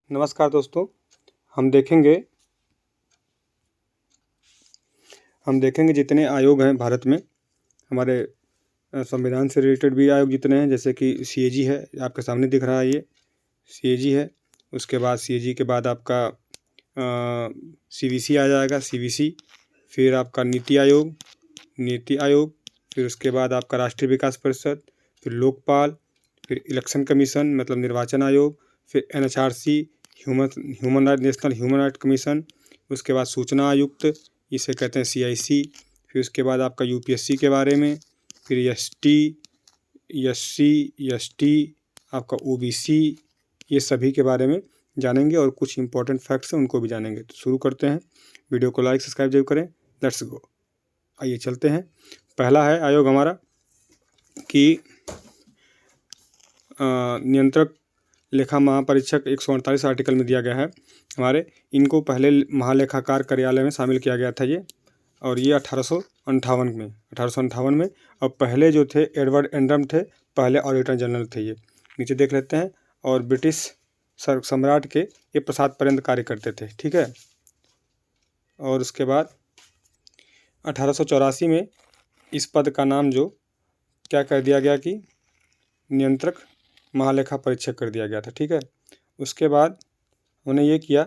नमस्कार दोस्तों। हम देखेंगे जितने आयोग हैं भारत में, हमारे संविधान से रिलेटेड भी आयोग जितने हैं, जैसे कि सीएजी है, आपके सामने दिख रहा है, ये सीएजी है। उसके बाद सीएजी के बाद आपका सीवीसी आ जाएगा, सीवीसी, फिर आपका नीति आयोग, फिर उसके बाद आपका राष्ट्रीय विकास परिषद, फिर लोकपाल, फिर इलेक्शन कमीशन मतलब निर्वाचन आयोग, फिर NHRC, national human right commission, उसके बाद सूचना आयुक्त, इसे कहते हैं सीआईसी, फिर उसके बाद आपका यूपीएससी के बारे में, फिर एसटी, एसटी, आपका ओबीसी, ये सभी के बारे में जानेंगे और कुछ इंपॉर्टेंट फैक्ट्स हैं उनको भी जानेंगे। तो शुरू करते हैं। वीडियो को लाइक सब्सक्राइब जरूर करें। Let's go. आइए चलते हैं। पहला है आयोग हमारा कि नियंत्रक लेखा महापरीक्षक 148 आर्टिकल में दिया गया है हमारे। इनको पहले महालेखाकार कार्यालय में शामिल किया गया था ये, और ये 1858 में। और पहले जो थे एडवर्ड एंड्रम थे, पहले ऑडिटर जनरल थे ये। नीचे देख लेते हैं। और ब्रिटिश सम्राट के ये प्रसाद पर्यंत कार्य करते थे, ठीक है। और उसके बाद 1884 में इस पद का नाम जो क्या कर दिया गया कि नियंत्रक महालेखा परीक्षक कर दिया गया था, ठीक है। उसके बाद उन्होंने ये किया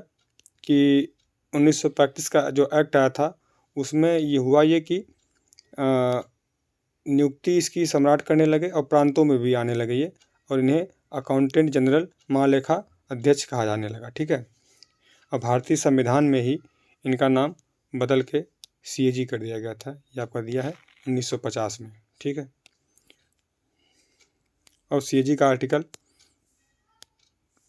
कि 1935 का जो एक्ट आया था उसमें ये हुआ ये कि नियुक्ति इसकी सम्राट करने लगे और प्रांतों में भी आने लगे ये, और इन्हें अकाउंटेंट जनरल महालेखा अध्यक्ष कहा जाने लगा, ठीक है। और भारतीय संविधान में ही इनका नाम बदल के सीएजी कर दिया गया था। ये आपका दिया है 1950 में, ठीक है। और सीएजी का आर्टिकल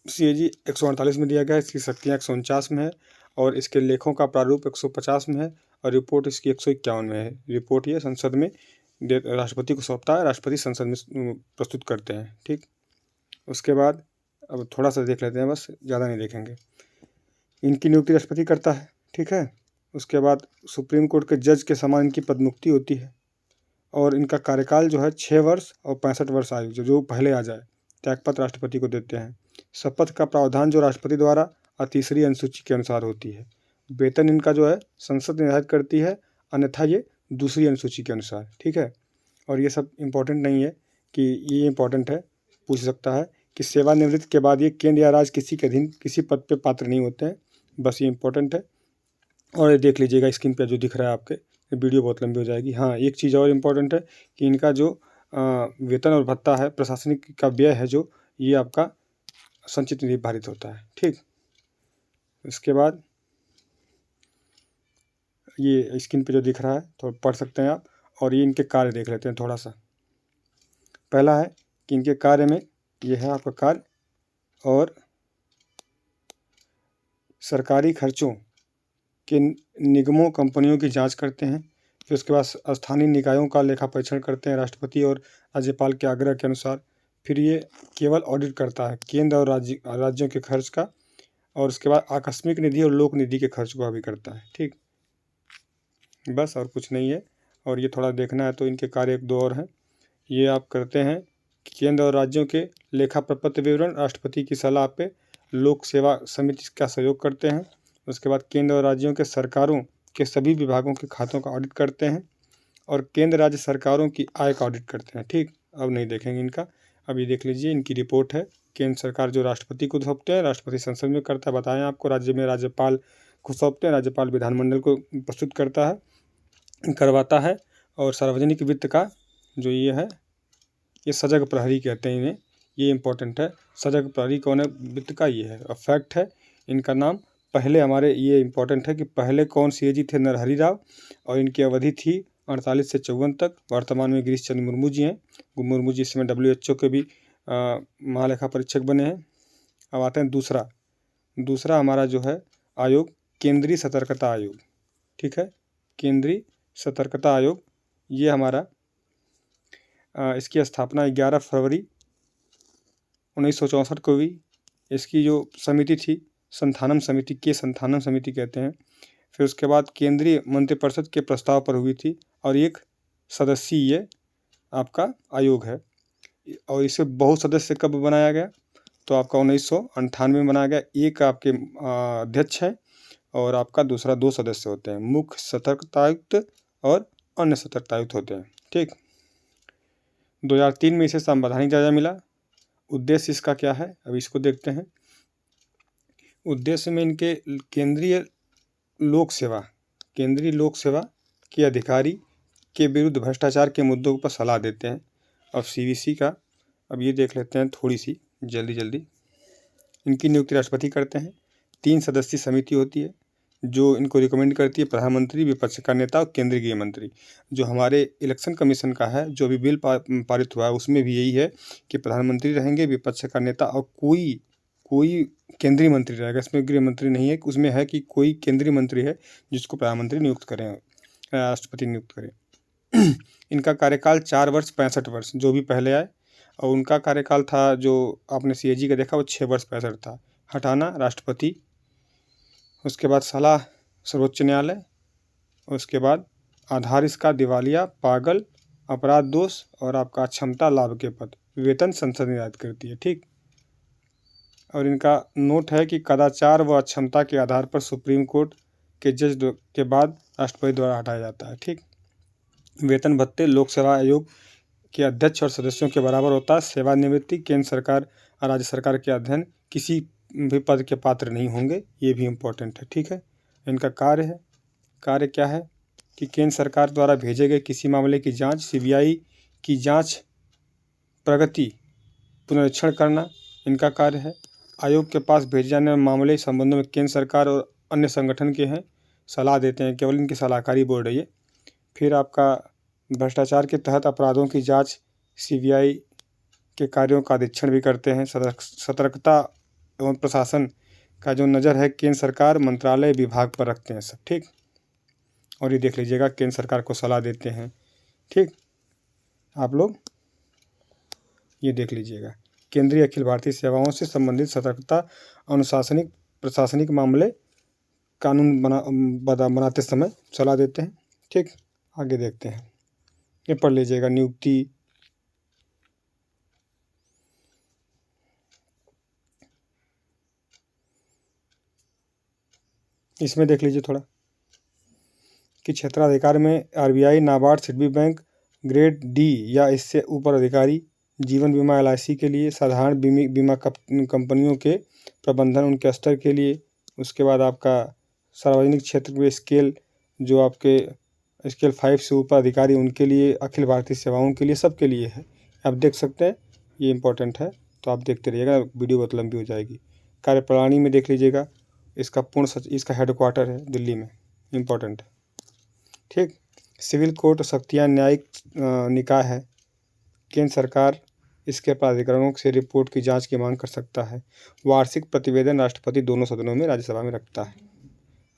सीएजी 148 में दिया गया है, इसकी शक्तियाँ 149 में है, और इसके लेखों का प्रारूप 150 में है, और रिपोर्ट इसकी 151 में है। रिपोर्ट ये संसद में राष्ट्रपति को सौंपता है, राष्ट्रपति संसद में प्रस्तुत करते हैं, ठीक। उसके बाद अब थोड़ा सा देख लेते हैं, बस ज़्यादा नहीं देखेंगे। इनकी नियुक्ति राष्ट्रपति करता है, ठीक है। उसके बाद सुप्रीम कोर्ट के जज के समान इनकी पदमुक्ति होती है, और इनका कार्यकाल जो है 6 वर्ष और 65 वर्ष आयु जो पहले आ जाए त्यागपत्र राष्ट्रपति को देते हैं। शपथ का प्रावधान जो राष्ट्रपति द्वारा तीसरी अनुसूची के अनुसार होती है। वेतन इनका जो है संसद निर्धारित करती है, अन्यथा ये दूसरी अनुसूची के अनुसार, ठीक है। और ये सब इम्पोर्टेंट नहीं है कि ये इम्पोर्टेंट है, पूछ सकता है कि सेवानिवृत्ति के बाद ये केंद्र या राज्य किसी के अधीन किसी पद पे पात्र नहीं होते हैं, बस ये इम्पोर्टेंट है। और ये देख लीजिएगा स्क्रीन पे जो दिख रहा है आपके, वीडियो बहुत लंबी हो जाएगी। हाँ, एक चीज़ और इम्पोर्टेंट है कि इनका जो वेतन और भत्ता है, प्रशासनिक का व्यय है जो, ये आपका संचित निधि भारित होता है, ठीक। इसके बाद ये स्क्रीन पे जो दिख रहा है तो पढ़ सकते हैं आप, और ये इनके कार्य देख लेते हैं थोड़ा सा। पहला है कि इनके कार्य में ये है आपका कार्य, और सरकारी खर्चों के निगमों कंपनियों की जांच करते हैं। फिर उसके बाद स्थानीय निकायों का लेखा परीक्षण करते हैं राष्ट्रपति और राज्यपाल के आग्रह के अनुसार। फिर ये केवल ऑडिट करता है केंद्र और राज्यों के खर्च का, और उसके बाद आकस्मिक निधि और लोक निधि के खर्च का भी करता है, ठीक। बस और कुछ नहीं है। और ये थोड़ा देखना है तो इनके कार्य 1-2 और हैं। ये आप करते हैं केंद्र और राज्यों के लेखा प्रपत्र विवरण राष्ट्रपति की सलाह पे लोक सेवा समिति का सहयोग करते हैं। उसके बाद केंद्र और राज्यों के सरकारों के सभी विभागों के खातों का ऑडिट करते हैं, और केंद्र राज्य सरकारों की आय का ऑडिट करते हैं, ठीक। अब नहीं देखेंगे इनका, अब ये देख लीजिए इनकी रिपोर्ट है। केंद्र सरकार जो राष्ट्रपति को सौंपते हैं, राष्ट्रपति संसद में करता है, बताएं आपको। राज्य में राज्यपाल को सौंपते हैं, राज्यपाल विधानमंडल को प्रस्तुत करवाता है। और सार्वजनिक वित्त का जो ये है, ये सजग प्रहरी कहते हैं इन्हें, ये इंपॉर्टेंट है। सजग प्रहरी कौन है? वित्त का ये है, और फैक्ट है इनका नाम। पहले हमारे ये इंपॉर्टेंट है कि पहले कौन सीएजी थे? नरहरि राव, और इनकी अवधि थी 48 से 54 तक। वर्तमान में गिरीश चंद्र मुर्मू जी हैं। मुर्मू जी इसमें WHO के भी महालेखा परीक्षक बने हैं। अब आते हैं दूसरा हमारा जो है आयोग, केंद्रीय सतर्कता आयोग, ठीक है। केंद्रीय सतर्कता आयोग, ये हमारा इसकी स्थापना 11 फरवरी 1964 को हुई। इसकी जो समिति थी संथानम समिति कहते हैं। फिर उसके बाद केंद्रीय मंत्रिपरिषद के प्रस्ताव पर हुई थी, और एक सदस्यीय आपका आयोग है। और इसे बहु सदस्य कब बनाया गया? तो आपका 1998 में बनाया गया। एक आपके अध्यक्ष है और आपका दूसरा 2 सदस्य होते हैं, मुख्य सतर्कतायुक्त और अन्य सतर्कतायुक्त होते हैं। ठीक, 2003 में इसे संवैधानिक दर्जा मिला। उद्देश्य इसका क्या है, अब इसको देखते हैं। उद्देश्य में इनके केंद्रीय लोक सेवा के अधिकारी के विरुद्ध भ्रष्टाचार के मुद्दों पर सलाह देते हैं। अब सीवीसी का अब ये देख लेते हैं थोड़ी सी जल्दी। इनकी नियुक्ति राष्ट्रपति करते हैं। 3 सदस्यीय समिति होती है जो इनको रिकमेंड करती है, प्रधानमंत्री, विपक्ष का नेता और केंद्रीय गृह मंत्री। जो हमारे इलेक्शन कमीशन का है, जो भी बिल पारित हुआ है, उसमें भी यही है कि प्रधानमंत्री रहेंगे, विपक्ष का नेता और कोई केंद्रीय मंत्री रहेगा। इसमें गृह मंत्री नहीं है, उसमें है कि कोई केंद्रीय मंत्री है जिसको प्रधानमंत्री नियुक्त करें, राष्ट्रपति नियुक्त करें। इनका कार्यकाल 4 वर्ष 65 वर्ष, जो भी पहले आए। और उनका कार्यकाल था, जो आपने सीएजी का देखा, वो 6 वर्ष 65 था। हटाना राष्ट्रपति, उसके बाद सलाह सर्वोच्च न्यायालय, उसके बाद आधार इसका दिवालिया, पागल, अपराध दोष और आपका अक्षमता लाभ के पद। वेतन संसद निर्धारित करती है। ठीक, और इनका नोट है कि कदाचार व अक्षमता के आधार पर सुप्रीम कोर्ट के जज के बाद राष्ट्रपति द्वारा हटाया जाता है। ठीक, वेतन भत्ते लोक सेवा आयोग के अध्यक्ष और सदस्यों के बराबर होता है। सेवानिवृत्ति केंद्र सरकार और राज्य सरकार के अध्ययन किसी भी पद के पात्र नहीं होंगे, ये भी इम्पोर्टेंट है। ठीक है, इनका कार्य क्या है कि केंद्र सरकार द्वारा भेजे गए किसी मामले की जांच, सीबीआई की जांच प्रगति पुनरीक्षण करना इनका कार्य है। आयोग के पास भेजे जाने वाले मामले संबंधों में केंद्र सरकार और अन्य संगठन के हैं, सलाह देते हैं, केवल इनकी सलाहकारी बोर्ड है ये। फिर आपका भ्रष्टाचार के तहत अपराधों की जांच सीबीआई के कार्यों का अधीक्षण भी करते हैं। सतर्कता एवं प्रशासन का जो नज़र है केंद्र सरकार मंत्रालय विभाग पर रखते हैं सब। ठीक, और ये देख लीजिएगा केंद्र सरकार को सलाह देते हैं। ठीक, आप लोग ये देख लीजिएगा, केंद्रीय अखिल भारतीय सेवाओं से संबंधित सतर्कता, अनुशासनिक प्रशासनिक मामले, कानून बनाते समय सलाह देते हैं। ठीक, आगे देखते हैं, ये पढ़ लीजिएगा। नियुक्ति, इसमें देख लीजिए थोड़ा कि क्षेत्राधिकार में RBI, NABARD, SIDBI bank, grade D या इससे ऊपर अधिकारी, जीवन बीमा एलआईसी के लिए, साधारण बीमा कंपनियों के प्रबंधन उनके स्तर के लिए। उसके बाद आपका सार्वजनिक क्षेत्र में स्केल, जो आपके स्केल 5 से ऊपर अधिकारी, उनके लिए, अखिल भारतीय सेवाओं के लिए, सबके लिए है। आप देख सकते हैं, ये इंपॉर्टेंट है, तो आप देखते रहिएगा, वीडियो बहुत लंबी हो जाएगी। कार्यप्रणाली में देख लीजिएगा, इसका इसका हेडक्वार्टर है दिल्ली में, इम्पोर्टेंट है। ठीक, सिविल कोर्ट शक्तियाँ न्यायिक निकाय है। केंद्र सरकार इसके प्राधिकरणों से रिपोर्ट की जांच की मांग कर सकता है। वार्षिक प्रतिवेदन राष्ट्रपति दोनों सदनों में राज्यसभा में रखता है।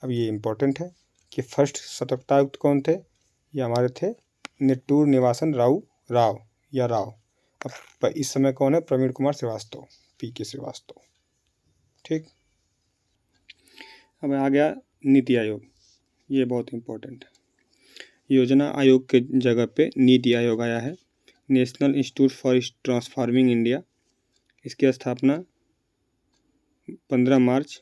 अब ये इम्पोर्टेंट है कि फर्स्ट सतर्कतायुक्त कौन थे, ये हमारे थे निट्टूर निवासन राव। अब इस समय कौन है, प्रवीण कुमार श्रीवास्तव, पीके श्रीवास्तव। ठीक, अब आ गया नीति आयोग, ये बहुत इम्पोर्टेंट है। योजना आयोग के जगह पे नीति आयोग आया है। National institute for transforming India, इसकी स्थापना 15 मार्च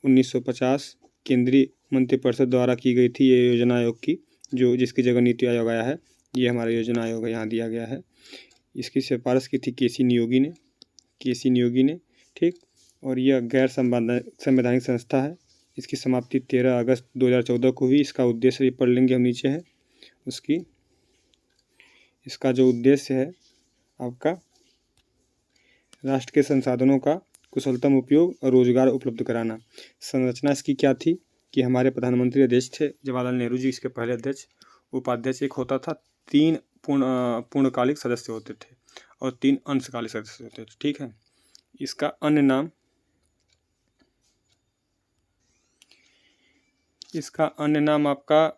1950 केंद्रीय मंत्रिपरिषद द्वारा की गई थी। ये योजना आयोग की, जिसकी जगह नीति आयोग आया है, ये हमारा योजना आयोग यहाँ दिया गया है। इसकी सिफारिश की थी केसी नियोगी ने। ठीक, और यह गैर संवैधानिक संस्था है। इसकी समाप्ति 13 अगस्त 2014 को हुई। इसका उद्देश्य पढ़ लेंगे हम, नीचे है इसका जो उद्देश्य है आपका राष्ट्र के संसाधनों का कुशलतम उपयोग और रोजगार उपलब्ध कराना। संरचना इसकी क्या थी कि हमारे प्रधानमंत्री अध्यक्ष थे जवाहरलाल नेहरू जी, इसके पहले अध्यक्ष, उपाध्यक्ष एक होता था, 3 पूर्णकालिक सदस्य होते थे और 3 अंशकालिक सदस्य होते थे। ठीक है, इसका अन्य नाम आपका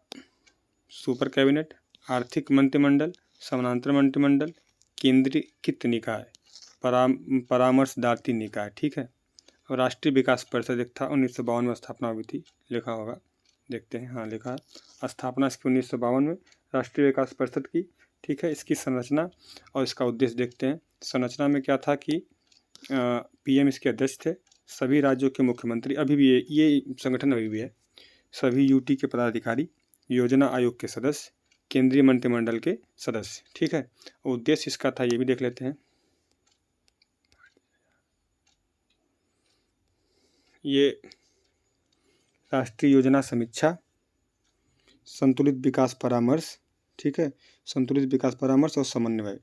सुपर कैबिनेट, आर्थिक मंत्रिमंडल, समानांतर मंत्रिमंडल, केंद्रीकृत निकाय, परामर्शदात्री निकाय। ठीक है, और राष्ट्रीय विकास परिषद एक था, 1952 में स्थापना हुई थी, लिखा होगा, देखते हैं, हाँ लिखा है, स्थापना इसकी 1952 में राष्ट्रीय विकास परिषद की। ठीक है, इसकी संरचना और इसका उद्देश्य देखते हैं। संरचना में क्या था कि पीएम इसके अध्यक्ष थे। सभी राज्यों के मुख्यमंत्री, अभी भी ये संगठन अभी भी है, सभी यूटी के पदाधिकारी, योजना आयोग के सदस्य, केंद्रीय मंत्रिमंडल के सदस्य। ठीक है, उद्देश्य इसका था, ये भी देख लेते हैं। ये राष्ट्रीय योजना समीक्षा, संतुलित विकास परामर्श, ठीक है, संतुलित विकास परामर्श और समन्वय,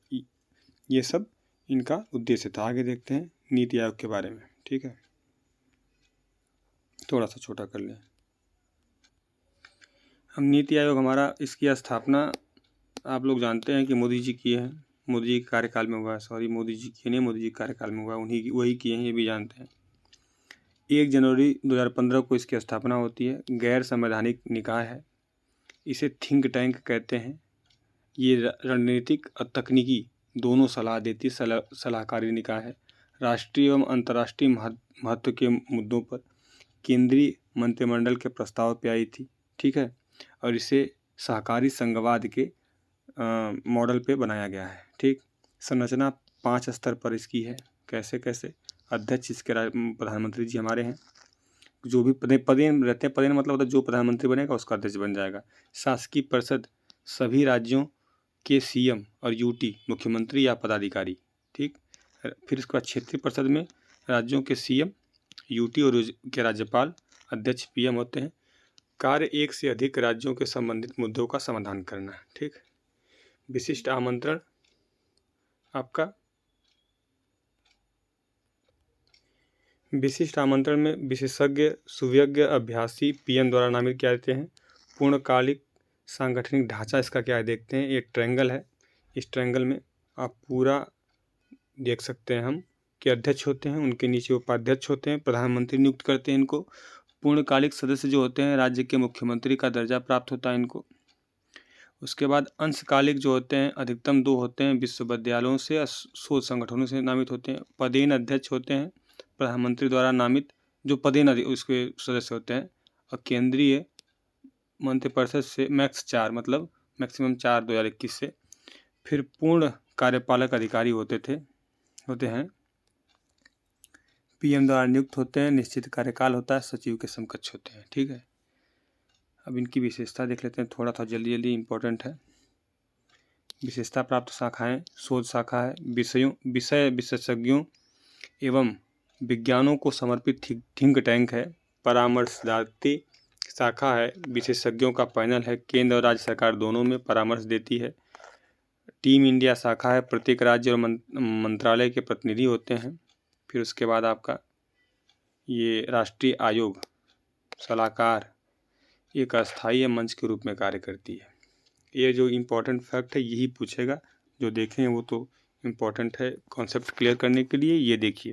ये सब इनका उद्देश्य था। आगे देखते हैं नीति आयोग के बारे में। ठीक है, थोड़ा सा छोटा कर लें। हम नीति आयोग हमारा, इसकी स्थापना आप लोग जानते हैं कि मोदी जी किए हैं, मोदी जी के कार्यकाल में हुआ है। सॉरी, मोदी जी किए नहीं, मोदी जी के कार्यकाल में हुआ, वही किए हैं, ये भी जानते हैं। 1 जनवरी 2015 को इसकी स्थापना होती है। गैर संवैधानिक निकाय है, इसे थिंक टैंक कहते हैं। ये रणनीतिक और तकनीकी दोनों सलाह देती सलाहकारी निकाय है। राष्ट्रीय एवं अंतर्राष्ट्रीय महत्व के मुद्दों पर केंद्रीय मंत्रिमंडल के प्रस्ताव पे आई थी। ठीक है, और इसे सहकारी संघवाद के मॉडल पे बनाया गया है। ठीक, संरचना 5 स्तर पर इसकी है। कैसे कैसे? अध्यक्ष इसके प्रधानमंत्री जी हमारे हैं। जो भी पदेन रहते हैं, पदेन मतलब होता है जो प्रधानमंत्री बनेगा उसका अध्यक्ष बन जाएगा। शासकीय परिषद, सभी राज्यों के सीएम और यूटी मुख्यमंत्री या पदाधिकारी। ठीक, फिर इसके बाद क्षेत्रीय परिषद में राज्यों के सीएम, यूटी और के राज्यपाल, अध्यक्ष पीएम होते हैं। कार्य 1 से अधिक राज्यों के संबंधित मुद्दों का समाधान करना। ठीक, विशिष्ट आमंत्रण आपका, विशिष्ट आमंत्रण में विशेषज्ञ, सुविज्ञ, अभ्यासी पीएम द्वारा नामित किए जाते हैं। पूर्णकालिक सांगठनिक ढांचा इसका क्या है देखते हैं। एक ट्रायंगल है, इस ट्रायंगल में आप पूरा देख सकते हैं हम कि अध्यक्ष होते हैं, उनके नीचे उपाध्यक्ष होते हैं, प्रधानमंत्री नियुक्त करते हैं इनको। पूर्णकालिक सदस्य जो होते हैं राज्य के मुख्यमंत्री का दर्जा प्राप्त होता है इनको। उसके बाद अंशकालिक जो होते हैं अधिकतम 2 होते हैं, विश्वविद्यालयों से या शोध संगठनों से नामित होते हैं। पदेन अध्यक्ष होते हैं प्रधानमंत्री द्वारा नामित, जो पदेन उसके सदस्य होते हैं। और केंद्रीय मंत्रिपरिषद से मैक्स 4, मतलब मैक्सिमम 4 2021 से। फिर पूर्ण कार्यपालक अधिकारी होते हैं, पीएम द्वारा नियुक्त होते हैं, निश्चित कार्यकाल होता है, सचिव के समकक्ष होते हैं। ठीक है, अब इनकी विशेषता देख लेते हैं, थोड़ा सा जल्दी इंपॉर्टेंट है। विशेषता प्राप्त शाखाएं, शोध शाखा है, विषय विशेषज्ञों एवं विज्ञानों को समर्पित थिंक टैंक है। परामर्शदात्री शाखा है, विशेषज्ञों का पैनल है, केंद्र और राज्य सरकार दोनों में परामर्श देती है। टीम इंडिया शाखा है, प्रत्येक राज्य और मंत्रालय के प्रतिनिधि होते हैं। फिर उसके बाद आपका ये राष्ट्रीय आयोग सलाहकार एक अस्थायी मंच के रूप में कार्य करती है। ये जो इम्पोर्टेंट फैक्ट है यही पूछेगा, जो देखें वो तो इम्पोर्टेंट है कॉन्सेप्ट क्लियर करने के लिए। ये देखिए,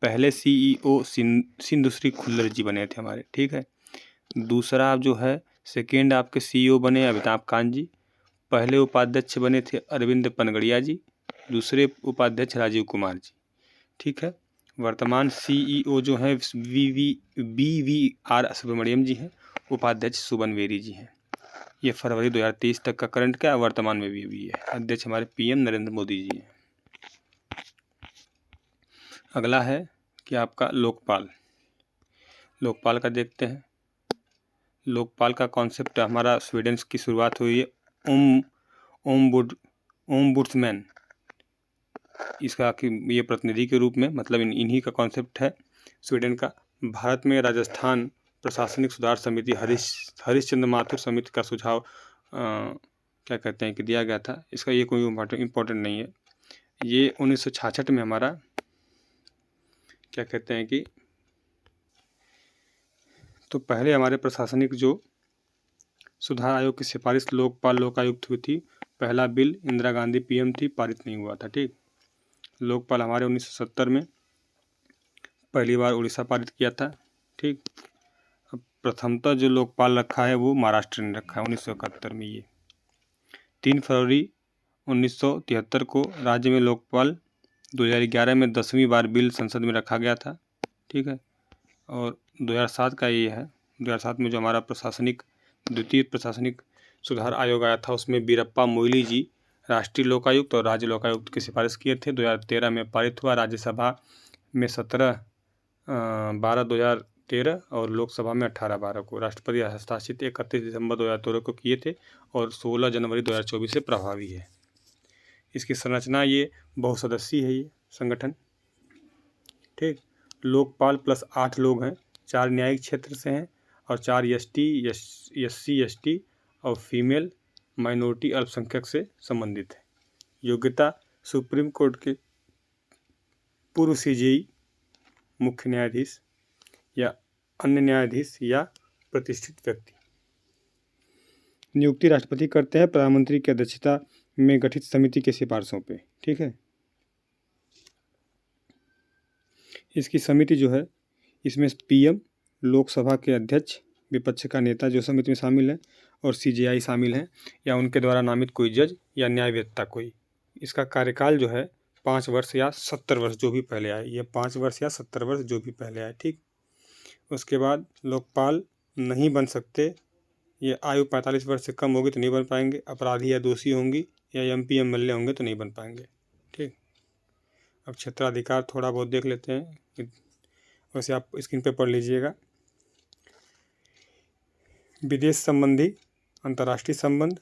पहले सीईओ सिंधुश्री खुल्लर जी बने थे हमारे। ठीक है, दूसरा जो है सेकेंड आपके सीईओ बने अमिताभ कांत जी। पहले उपाध्यक्ष बने थे अरविंद पनगड़िया जी, दूसरे उपाध्यक्ष राजीव कुमार जी। ठीक है, वर्तमान सीईओ जो हैं BVR सुब्रमण्यम जी हैं, उपाध्यक्ष सुबन बेरी जी हैं। ये फरवरी 2023 तक का करंट क्या वर्तमान में भी है। अध्यक्ष हमारे पीएम नरेंद्र मोदी जी हैं। अगला है कि आपका लोकपाल, लोकपाल का देखते हैं। लोकपाल का कॉन्सेप्ट हमारा स्वीडन की शुरुआत हुई है। ओम्बुड्समैन इसका ये प्रतिनिधि के रूप में, मतलब इन्हीं का कॉन्सेप्ट है स्वीडन का। भारत में राजस्थान प्रशासनिक सुधार समिति हरिश्चंद्र माथुर समिति का सुझाव क्या कहते हैं कि दिया गया था। इसका ये कोई इम्पोर्टेंट नहीं है। ये 1966 में हमारा क्या कहते हैं कि, तो पहले हमारे प्रशासनिक जो सुधार आयोग की सिफारिश लोकपाल लोकायुक्त हुई थी। पहला बिल इंदिरा गांधी पीएम थी, पारित नहीं हुआ था। ठीक, लोकपाल हमारे 1970 में पहली बार उड़ीसा पारित किया था। ठीक, अब प्रथमतः जो लोकपाल रखा है वो महाराष्ट्र ने रखा है 1971 में। ये 3 फरवरी 1973 को राज्य में लोकपाल, 2011 में 10वीं बार बिल संसद में रखा गया था। ठीक है, और 2007 का ये है। 2007 में जो हमारा द्वितीय प्रशासनिक सुधार आयोग आया था उसमें वीरप्पा मोइली जी राष्ट्रीय लोकायुक्त और राज्य लोकायुक्त की सिफारिश किए थे। 2013 में पारित हुआ, राज्यसभा में 17/12/2013 और लोकसभा में 18/12 को। राष्ट्रपति हस्ताक्षरित 31 दिसंबर 2013 को किए थे और 16 जनवरी 2024 से प्रभावी है। इसकी संरचना ये बहुसदस्यीय है ये संगठन। ठीक, लोकपाल प्लस 8 लोग हैं, 4 न्यायिक क्षेत्र से हैं और 4 SC ST और फीमेल माइनॉरिटी अल्पसंख्यक से संबंधित है। योग्यता सुप्रीम कोर्ट के पूर्व CJI, मुख्य न्यायाधीश या अन्य न्यायाधीश या प्रतिष्ठित व्यक्ति। नियुक्ति राष्ट्रपति करते हैं प्रधानमंत्री की अध्यक्षता में गठित समिति की सिफारिशों पे। ठीक है, इसकी समिति जो है, इसमें PM, लोकसभा के अध्यक्ष, विपक्ष का नेता जो समिति में शामिल है और CJI शामिल हैं या उनके द्वारा नामित कोई जज या न्यायवेत्ता कोई। इसका कार्यकाल जो है 5 वर्ष या 70 वर्ष जो भी पहले आए, ये 5 वर्ष या 70 वर्ष जो भी पहले आए। ठीक, उसके बाद लोकपाल नहीं बन सकते, ये आयु 45 वर्ष से कम होगी तो नहीं बन पाएंगे, अपराधी या दोषी होंगी या MP MLA होंगे तो नहीं बन पाएंगे। ठीक, अब क्षेत्राधिकार थोड़ा बहुत देख लेते हैं, वैसे आप स्क्रीन पे पढ़ लीजिएगा। विदेश संबंधी, अंतर्राष्ट्रीय संबंध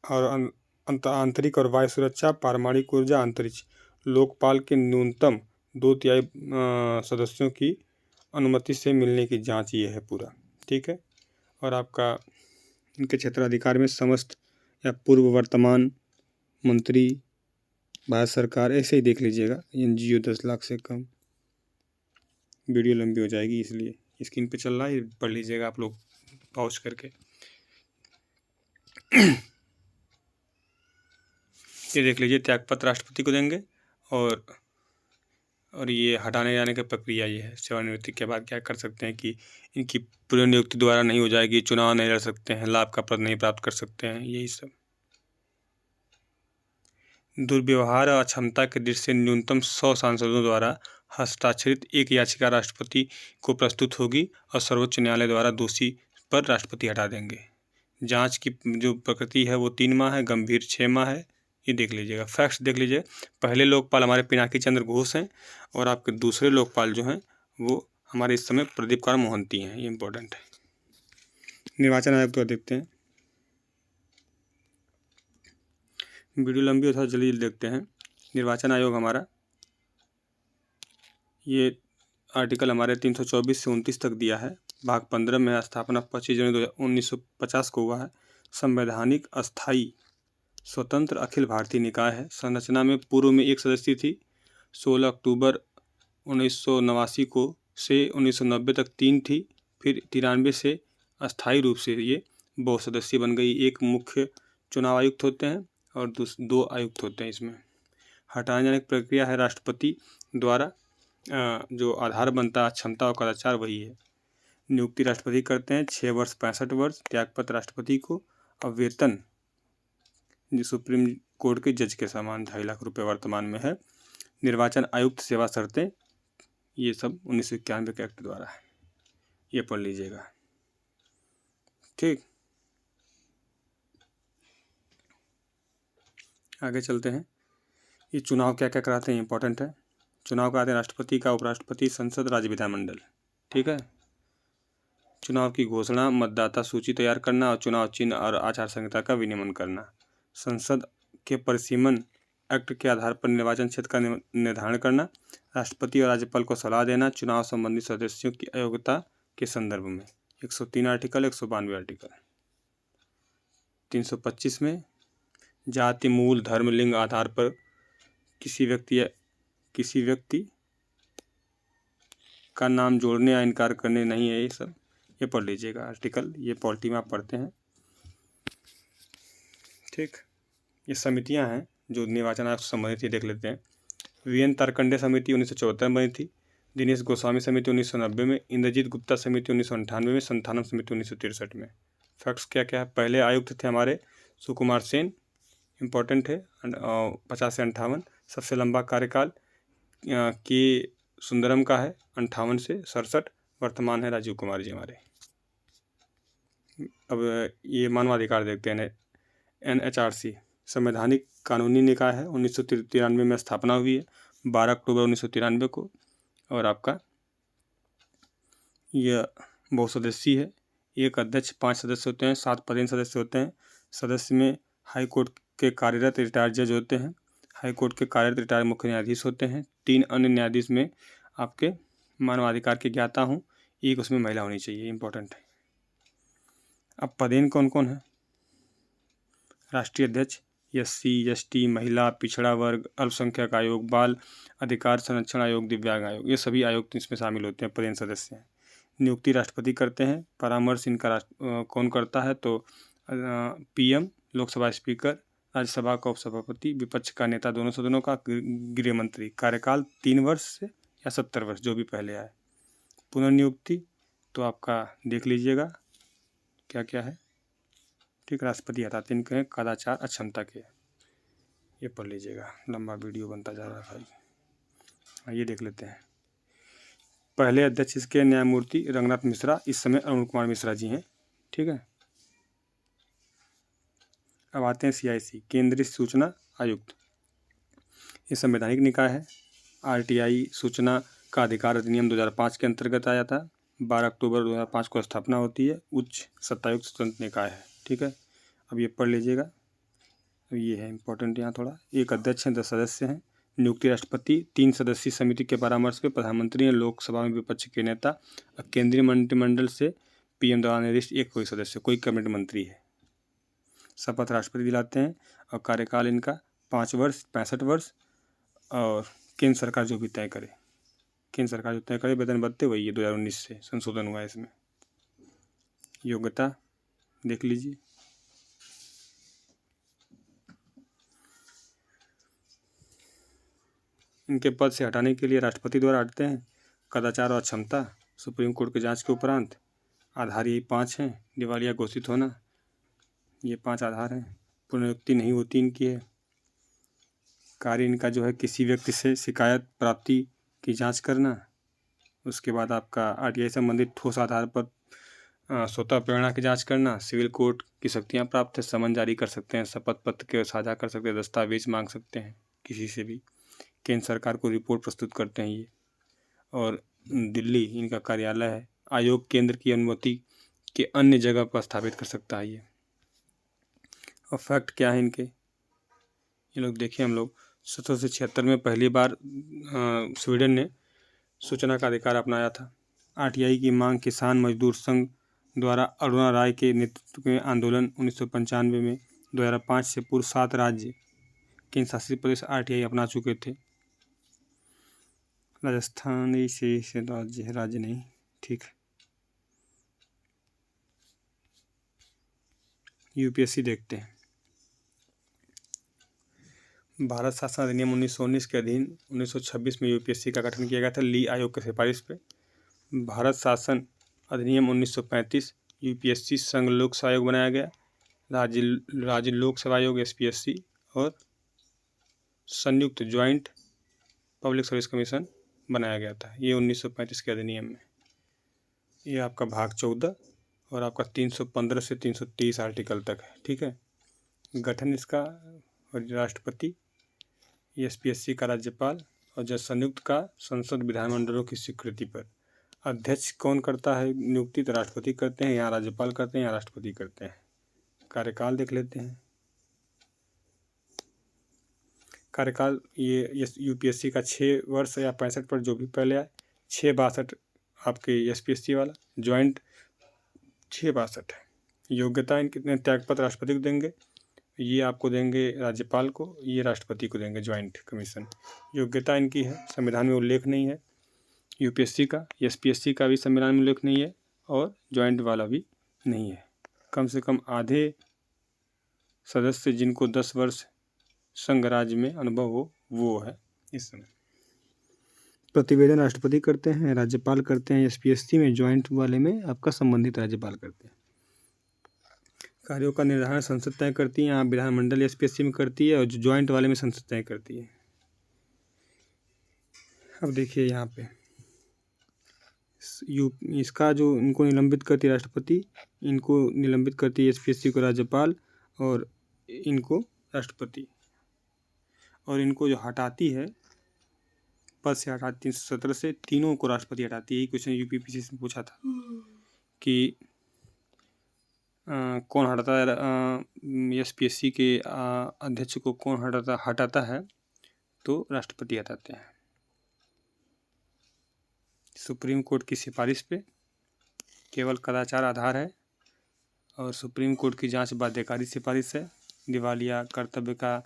और आंतरिक और वायु सुरक्षा, पारमाणविक ऊर्जा, अंतरिक्ष। लोकपाल के न्यूनतम 2/3 सदस्यों की अनुमति से मिलने की जांच ये है पूरा। ठीक है, और आपका इनके क्षेत्राधिकार में समस्त या पूर्व वर्तमान मंत्री, भारत सरकार, ऐसे ही देख लीजिएगा। NGO 10 लाख से कम। वीडियो लंबी हो जाएगी इसलिए स्क्रीन पे चल रहा है, पढ़ लीजिएगा आप लोग पॉज करके। ये देख लीजिए, त्यागपत्र राष्ट्रपति को देंगे और ये हटाने जाने की प्रक्रिया ये है। सेवानिवृत्ति के बाद क्या कर सकते हैं कि इनकी पुनर्नियुक्ति द्वारा नहीं हो जाएगी, चुनाव नहीं लड़ सकते हैं, लाभ का पद नहीं प्राप्त कर सकते हैं, यही सब। दुर्व्यवहार और अक्षमता के दृष्टि से न्यूनतम 100 सांसदों द्वारा हस्ताक्षरित एक याचिका राष्ट्रपति को प्रस्तुत होगी और सर्वोच्च न्यायालय द्वारा दोषी पर राष्ट्रपति हटा देंगे। जांच की जो प्रकृति है वो 3 माह है, गंभीर 6 माह है। ये देख लीजिएगा, फैक्ट्स देख लीजिए। पहले लोकपाल हमारे पिनाकी चंद्र घोष हैं और आपके दूसरे लोकपाल जो हैं वो हमारे इस समय प्रदीप कुमार मोहंती हैं। ये इंपॉर्टेंट है। निर्वाचन आयोग को देखते हैं, वीडियो लंबी था, जल्दी देखते हैं। निर्वाचन आयोग हमारा, ये आर्टिकल हमारे 324 से 29 तक दिया है। भाग 15 में स्थापना 25 जनवरी 1950 को हुआ है। संवैधानिक अस्थायी स्वतंत्र अखिल भारतीय निकाय है। संरचना में पूर्व में 1 सदस्य थी, 16 अक्टूबर 1989 को से 1990 तक 3 थी, फिर 93 से अस्थायी रूप से ये बहुसदस्यीय बन गई। एक मुख्य चुनाव आयुक्त होते हैं और 2 आयुक्त होते हैं। इसमें हटाने जाने की प्रक्रिया है राष्ट्रपति द्वारा। जो आधार बनता है क्षमता और कदाचार वही है। नियुक्ति राष्ट्रपति करते हैं, 6 वर्ष 65 वर्ष। त्यागपत्र राष्ट्रपति को। और वेतन जो सुप्रीम कोर्ट के जज के समान 2.5 लाख रुपये वर्तमान में है। निर्वाचन आयुक्त सेवा शर्तें, ये सब 1991 के एक्ट द्वारा है। ये पढ़ लीजिएगा। ठीक, आगे चलते हैं। ये चुनाव क्या क्या कराते हैं, इंपॉर्टेंट है। चुनाव कराते हैं राष्ट्रपति का, उपराष्ट्रपति, संसद, राज्य विधानमंडल। ठीक है, चुनाव की घोषणा, मतदाता सूची तैयार करना और चुनाव चिन्ह और आचार संहिता का विनियमन करना। संसद के परिसीमन एक्ट के आधार पर निर्वाचन क्षेत्र का निर्धारण करना। राष्ट्रपति और राज्यपाल को सलाह देना चुनाव संबंधी सदस्यों की अयोग्यता के संदर्भ में। 103 आर्टिकल, 192 आर्टिकल। 325 में जाति, मूल, धर्म, लिंग आधार पर किसी व्यक्ति का नाम जोड़ने या इनकार करने नहीं है। ये सब ये पढ़ लीजिएगा आर्टिकल, ये पॉलिटी में आप पढ़ते हैं। ठीक, ये समितियां हैं जो निर्वाचन आयोग से संबंधित, ये देख लेते हैं। VN तारकंडे समिति 1974 में बनी थी। दिनेश गोस्वामी समिति 1990 में। इंद्रजीत गुप्ता समिति 1998 में। संथानम समिति 1963 में। फैक्ट्स क्या क्या है। पहले आयुक्त थे हमारे सुकुमार सेन, इम्पोर्टेंट है, 50 से 58। सबसे लंबा कार्यकाल के सुंदरम का है, 58 से 67। वर्तमान है राजीव कुमार जी हमारे। अब ये मानवाधिकार देखते हैं। NHRC संवैधानिक कानूनी निकाय है, 1993 में स्थापना हुई है, 12 अक्टूबर 1993 को। और आपका यह बहुसदस्यीय है। एक अध्यक्ष, 5 सदस्य होते हैं, 7 पदेन सदस्य होते हैं। सदस्य में हाई कोर्ट के कार्यरत रिटायर्ड जज होते हैं, हाई कोर्ट के कार्यरत रिटायर्ड मुख्य न्यायाधीश होते हैं। 3 अन्य न्यायाधीश में आपके मानवाधिकार के ज्ञाता हों, एक उसमें महिला होनी चाहिए, इंपॉर्टेंट है। अब पदेन कौन कौन है? राष्ट्रीय अध्यक्ष, SC ST, महिला, पिछड़ा वर्ग, अल्पसंख्यक आयोग, बाल अधिकार संरक्षण आयोग, दिव्यांग आयोग, ये सभी आयोग इसमें शामिल होते हैं, पदेन सदस्य हैं। नियुक्ति राष्ट्रपति करते हैं। परामर्श इनका कौन करता है? तो PM, लोकसभा स्पीकर, राज्यसभा का उपसभापति, विपक्ष का नेता दोनों सदनों का, गृह मंत्री। कार्यकाल 3 वर्ष से या 70 वर्ष, जो भी पहले आए। पुनर्नियुक्ति तो आपका देख लीजिएगा क्या क्या है, ठीक। राष्ट्रपति हटाते इनके हैं कदाचार अक्षमता के, ये पढ़ लीजिएगा, लंबा वीडियो बनता जा रहा है भाई। ये देख लेते हैं। पहले अध्यक्ष इसके न्यायमूर्ति रंगनाथ मिश्रा, इस समय अरुण कुमार मिश्रा जी हैं, ठीक है। अब आते हैं CIC, केंद्रीय सूचना आयुक्त। ये संवैधानिक निकाय है। RTI, सूचना का अधिकार अधिनियम 2005 के अंतर्गत आया था। 12 अक्टूबर 2005 को स्थापना होती है। उच्च सत्तायुक्त स्वतंत्र निकाय है, ठीक है। अब ये पढ़ लीजिएगा, अब ये है इंपॉर्टेंट यहाँ थोड़ा। एक अध्यक्ष हैं, 10 सदस्य हैं। नियुक्ति राष्ट्रपति, 3 सदस्यीय समिति के परामर्श पे प्रधानमंत्री, लोकसभा में विपक्ष के नेता, केंद्रीय मंत्रिमंडल से PM द्वारा निर्दिष्ट एक कोई सदस्य, कोई कैबिनेट मंत्री है। शपथ राष्ट्रपति दिलाते हैं और कार्यकाल इनका 5 वर्ष, 65 वर्ष। और केंद्र सरकार जो भी तय करे, केंद्र सरकार जो तय करे, वेतन भत्ते वही है, 2019 से संशोधन हुआ है इसमें। योग्यता देख लीजिए। इनके पद से हटाने के लिए राष्ट्रपति द्वारा हटते हैं। कदाचार और अक्षमता, सुप्रीम कोर्ट की जांच के उपरांत। आधार यही 5 हैं। दिवालिया घोषित होना, ये 5 आधार हैं। पुनर्नियुक्ति नहीं होती इनकी है। कार्य इनका जो है, किसी व्यक्ति से शिकायत प्राप्ति की जांच करना। उसके बाद आपका RTI संबंधित ठोस आधार पर स्वतः प्रेरणा की जांच करना। सिविल कोर्ट की शक्तियां प्राप्त है, समन जारी कर सकते हैं, शपथ पत्र के साझा कर सकते हैं, दस्तावेज मांग सकते हैं किसी से भी। केंद्र सरकार को रिपोर्ट प्रस्तुत करते हैं ये। और दिल्ली इनका कार्यालय है। आयोग केंद्र की अनुमति के अन्य जगह पर स्थापित कर सकता है ये। और फैक्ट क्या है इनके, ये लोग देखिए, हम लोग 1776 में पहली बार स्वीडन ने सूचना का अधिकार अपनाया था। RTI की मांग किसान मजदूर संघ द्वारा अरुणा राय के नेतृत्व में आंदोलन 1995 में। 2005 से पूर्व 7 राज्य केंद्र शासित प्रदेश RTI अपना चुके थे। राजस्थान से राज्य नहीं, ठीक। UPSC देखते हैं। भारत शासन अधिनियम 1919 के अधीन 1926 में UPSC का गठन किया गया था, ली आयोग की सिफारिश पे। भारत शासन अधिनियम 1935 UPSC संघ लोक सेवा आयोग बनाया गया। राज्य लोक सेवा आयोग SPSC और संयुक्त ज्वाइंट पब्लिक सर्विस कमीशन बनाया गया था, ये 1935 के अधिनियम में। ये आपका भाग 14 और आपका 315 से 330 आर्टिकल तक है, ठीक है। गठन इसका राष्ट्रपति, SPSC का राज्यपाल और जज संयुक्त का संसद विधानमंडलों की स्वीकृति पर। अध्यक्ष कौन करता है नियुक्ति? तो राष्ट्रपति करते हैं, यहाँ राज्यपाल करते हैं, यहाँ राष्ट्रपति करते हैं। कार्यकाल देख लेते हैं। कार्यकाल ये UPSC का 6 वर्ष या 65 पर, जो भी पहले आए। 662 आपके SPSC वाला, ज्वाइंट 662 है। योग्यता इनके त्यागपत्र राष्ट्रपति को देंगे, ये आपको देंगे राज्यपाल को, ये राष्ट्रपति को देंगे ज्वाइंट कमीशन। योग्यता इनकी है, संविधान में उल्लेख नहीं है। UPSC का, SPSC का भी संविधान में उल्लेख नहीं है और ज्वाइंट वाला भी नहीं है। कम से कम आधे सदस्य जिनको 10 वर्ष संघ राज्य में अनुभव हो, वो है इस समय। प्रतिवेदन राष्ट्रपति करते हैं, राज्यपाल करते हैं SPSC में, ज्वाइंट वाले में आपका संबंधित राज्यपाल करते हैं। कार्यों का निर्धारण संसद तय करती है, यहाँ विधानमंडल SPSC में करती है और जो ज्वाइंट वाले में संसद तय करती है। अब देखिए यहाँ पे इसका जो इनको निलंबित करती है राष्ट्रपति, इनको निलंबित करती है SPSC को राज्यपाल और इनको राष्ट्रपति, और इनको जो हटाती है पद से हटा 317 से तीनों को राष्ट्रपति हटाती है। यही क्वेश्चन यूपीपीसी से पूछा था कि कौन हटाता है एसपीएससी के अध्यक्ष को, कौन हटाता है, तो राष्ट्रपति हटाते हैं। सुप्रीम कोर्ट की सिफारिश पे केवल कदाचार आधार है और सुप्रीम कोर्ट की जांच बाध्यकारी सिफारिश है। दिवालिया, कर्तव्य का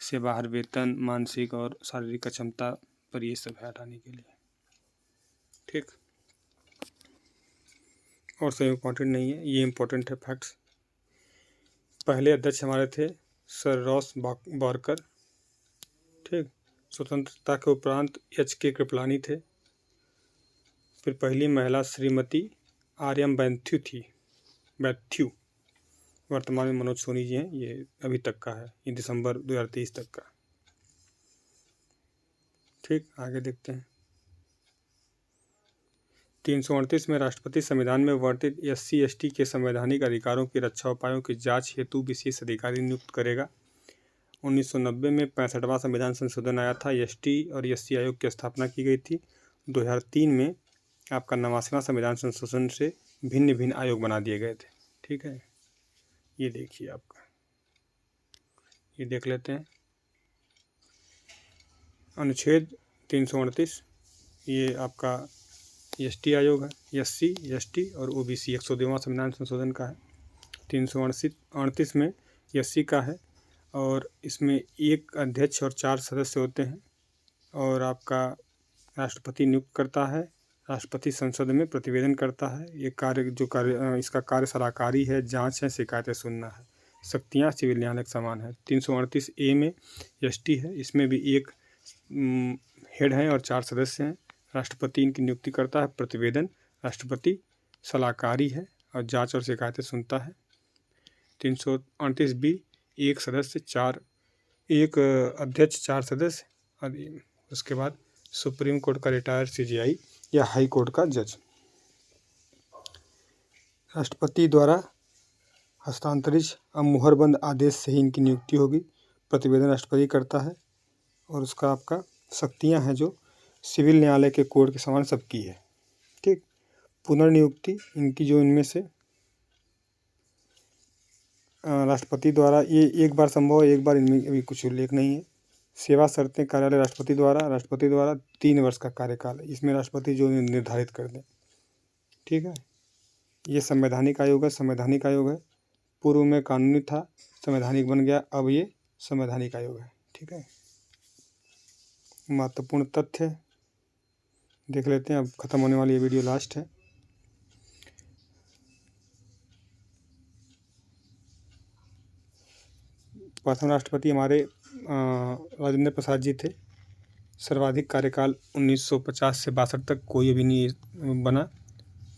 से बाहर वेतन, मानसिक और शारीरिक अक्षमता पर ये सब है हटाने के लिए। ठीक, और सब इम्पोर्टेंट नहीं है, ये इम्पोर्टेंट है फैक्ट्स। पहले अध्यक्ष हमारे थे सर रॉस बारकर। ठीक, स्वतंत्रता के उपरांत एच.के. कृपलानी थे। फिर पहली महिला श्रीमती आर.एम. बैथ्यू। वर्तमान में मनोज सोनी जी हैं, ये अभी तक का है, ये दिसंबर 2023 तक का। ठीक, आगे देखते हैं। 338 में राष्ट्रपति संविधान में वर्णित SC/ST के संवैधानिक अधिकारों की रक्षा उपायों की जांच हेतु विशेष अधिकारी नियुक्त करेगा। 1990 में 65वां संविधान संशोधन आया था, ST और SC आयोग की स्थापना की गई थी। 2003 में आपका 89वां संविधान संशोधन से भिन्न भिन्न आयोग बना दिए गए थे। ठीक है, ये देखिए आपका, ये देख लेते हैं। अनुच्छेद 338 ये आपका ST आयोग है, SC, ST और OBC 102वां संविधान संशोधन का है। 338 में SC का है और इसमें एक अध्यक्ष और 4 सदस्य होते हैं और आपका राष्ट्रपति नियुक्त करता है। राष्ट्रपति संसद में प्रतिवेदन करता है। ये कार्य इसका कार्य सलाहकारी है, जांच है, शिकायतें सुनना है। शक्तियाँ सिविल न्यायालय के समान है। 338A में ST है, इसमें भी एक हेड हैं और 4 सदस्य हैं। राष्ट्रपति इनकी नियुक्ति करता है। प्रतिवेदन, राष्ट्रपति सलाहकारी है और जांच और शिकायतें सुनता है। 338B एक अध्यक्ष 4 सदस्य और उसके बाद सुप्रीम कोर्ट का रिटायर्ड CJI या हाई कोर्ट का जज। राष्ट्रपति द्वारा हस्तांतरित अब मुहरबंद आदेश से ही इनकी नियुक्ति होगी। प्रतिवेदन राष्ट्रपति करता है और उसका आपका शक्तियां हैं जो सिविल न्यायालय के कोर्ट के समान सबकी है। ठीक, पुनर्नियुक्ति इनकी जो इनमें से राष्ट्रपति द्वारा ये एक बार संभव है, एक बार इनमें अभी कुछ उल्लेख नहीं है। सेवा शर्तें कार्यालय राष्ट्रपति द्वारा 3 वर्ष का कार्यकाल है, इसमें राष्ट्रपति जो निर्धारित कर दें। ठीक है, ये संवैधानिक आयोग है। पूर्व में कानूनी था, संवैधानिक बन गया, अब ये संवैधानिक आयोग है। ठीक है, महत्वपूर्ण तथ्य देख लेते हैं। अब खत्म होने वाली ये वीडियो लास्ट है। प्रथम राष्ट्रपति हमारे राजेंद्र प्रसाद जी थे। सर्वाधिक कार्यकाल 1950 से 62 तक कोई अभी नहीं बना।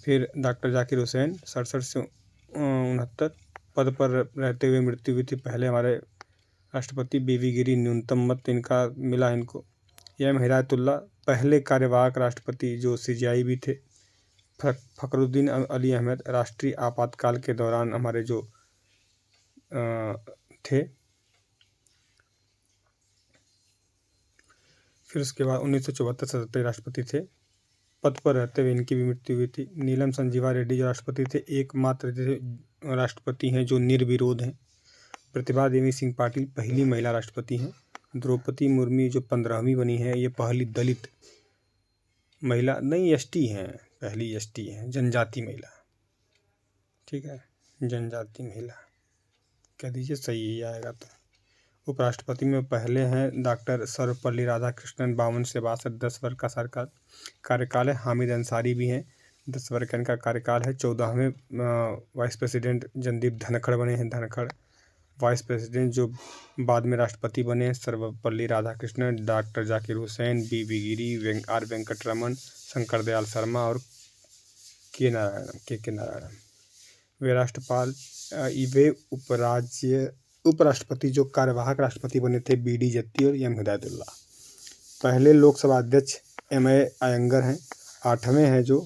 फिर डॉक्टर जाकिर हुसैन 67 से 69 पद पर रहते हुए मृत्यु हुई थी। पहले हमारे राष्ट्रपति बीवी गिरी, न्यूनतम मत इनका मिला इनको। एम हिदायतुल्लाह पहले कार्यवाहक राष्ट्रपति जो CJI भी थे। फखरुद्दीन अली अहमद राष्ट्रीय आपातकाल के दौरान हमारे जो थे। फिर उसके बाद 1974 से 77 राष्ट्रपति थे। पद पर रहते हुए इनकी भी मृत्यु हुई थी। नीलम संजीवा रेड्डी जो राष्ट्रपति थे, एकमात्र राष्ट्रपति हैं जो निर्विरोध हैं। प्रतिभा देवी सिंह पाटिल पहली महिला राष्ट्रपति हैं। द्रौपदी मुर्मू जो 15वीं बनी है, ये पहली दलित महिला नहीं, ST हैं, पहली ST हैं, जनजाति महिला। ठीक है, जनजाति महिला कह दीजिए, सही ही आएगा। तो उपराष्ट्रपति में पहले हैं डॉक्टर सर्वपल्ली राधाकृष्णन, 52 से 62, 10 वर्ष का कार्यकाल है। हामिद अंसारी भी हैं, 10 वर्ष का इनका कार्यकाल है। 14वें वाइस प्रेसिडेंट जनदीप धनखड़ बने हैं। धनखड़ वाइस प्रेसिडेंट जो बाद में राष्ट्रपति बने हैं। सर्वपल्ली राधाकृष्णन, डॉक्टर जाकिर हुसैन, बीवी गिरी, R वेंकटरमन, शंकर दयाल शर्मा और के नारायणन। वे राज्यपाल वे उपराष्ट्रपति जो कार्यवाहक राष्ट्रपति बने थे BD जत्ती और एम हिदायतुल्लाह। पहले लोकसभा अध्यक्ष MA अयंगर हैं। 8वें हैं जो